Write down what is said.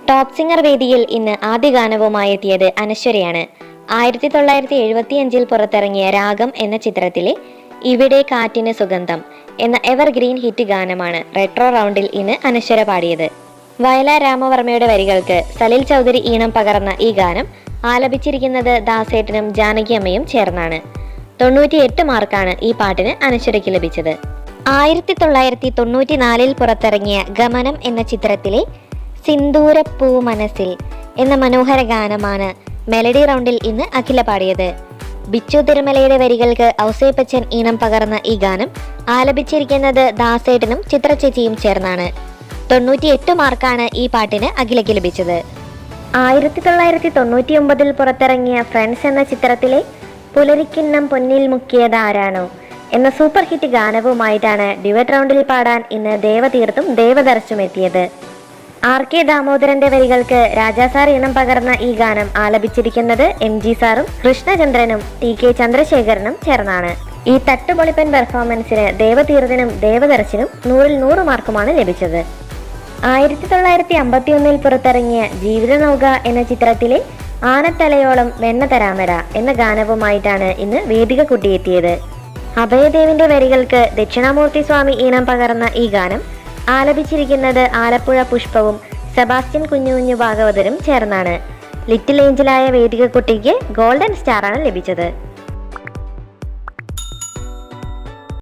Top singer വേദിയിൽ ഇന്ന് ആദ്യ ഗാനവുമായി എത്തിയത് അനശ്വരയാണ്. 1975 പുറത്തിറങ്ങിയ രാഗം എന്ന ചിത്രത്തിലെ ഇവിടെ കാറ്റിന് സുഗന്ധം എന്ന എവർഗ്രീൻ ഹിറ്റ് ഗാനമാണ് റെട്രോ റൗണ്ടിൽ ഇന്ന് അനശ്വര പാടിയത്. വയലാർ രാമവർമ്മയുടെ വരികൾക്ക് സലിൽ ചൗധരി ഈണം പകർന്ന ഈ ഗാനം ആലപിച്ചിരിക്കുന്നത് ദാസേട്ടനും ജാനകിയമ്മയും ചേർന്നാണ്. 98 മാർക്കാണ് ഈ പാട്ടിന് അനശ്വരയ്ക്ക് ലഭിച്ചത്. 1994 പുറത്തിറങ്ങിയ ഗമനം എന്ന ചിത്രത്തിലെ സിന്ദൂരപ്പൂ മനസ്സിൽ എന്ന മനോഹര ഗാനമാണ് മെലഡി റൗണ്ടിൽ ഇന്ന് അഖില പാടിയത്. ബിച്ചു തിരുമലയുടെ വരികൾക്ക് ഔസേപ്പച്ചൻ ഈണം പകർന്ന ഈ ഗാനം ആലപിച്ചിരിക്കുന്നത് ദാസേട്ടനും ചിത്രചേച്ചിയും ചേർന്നാണ്. 98 മാർക്കാണ് ഈ പാട്ടിന് അഖിലയ്ക്ക് ലഭിച്ചത്. 1999 പുറത്തിറങ്ങിയ ഫ്രണ്ട്സ് എന്ന ചിത്രത്തിലെ പുലരിക്കിണ്ണം പൊന്നിൽ മുക്കിയത് ആരാണോ എന്ന സൂപ്പർ ഹിറ്റ് ഗാനവുമായിട്ടാണ് ഡ്യുവറ്റ് റൗണ്ടിൽ പാടാൻ ഇന്ന് ദേവതീർത്തും ദേവദർശും എത്തിയത്. RK ദാമോദരന്റെ വരികൾക്ക് രാജാ സാർ ഈണം പകർന്ന ഈ ഗാനം ആലപിച്ചിരിക്കുന്നത് MG സാറും കൃഷ്ണചന്ദ്രനും TK ചന്ദ്രശേഖരനും ചേർന്നാണ്. ഈ തട്ടുപൊളിപ്പൻ പെർഫോമൻസിന് ദേവതീർത്തിനും ദേവദർശനും 100-ൽ 100 മാർക്കുമാണ് ലഭിച്ചത്. 1951 പുറത്തിറങ്ങിയ ജീവിത നൗക എന്ന ചിത്രത്തിലെ ആനത്തലയോളം വെണ്ണ തരാമര എന്ന ഗാനവുമായിട്ടാണ് ഇന്ന് വേദിക കുട്ടിയെത്തിയത്. അഭയദേവിന്റെ വരികൾക്ക് ദക്ഷിണാമൂർത്തി സ്വാമി ഈണം പകർന്ന ഈ ഗാനം ആലപിച്ചിരിക്കുന്നത് ആലപ്പുഴ പുഷ്പവും സെബാസ്റ്റ്യൻ കുഞ്ഞുകുഞ്ഞു ഭാഗവതരും ചേർന്നാണ്. ലിറ്റിൽ ഏഞ്ചലായ വേദിക കുട്ടിക്ക് ഗോൾഡൻ സ്റ്റാറാണ് ലഭിച്ചത്.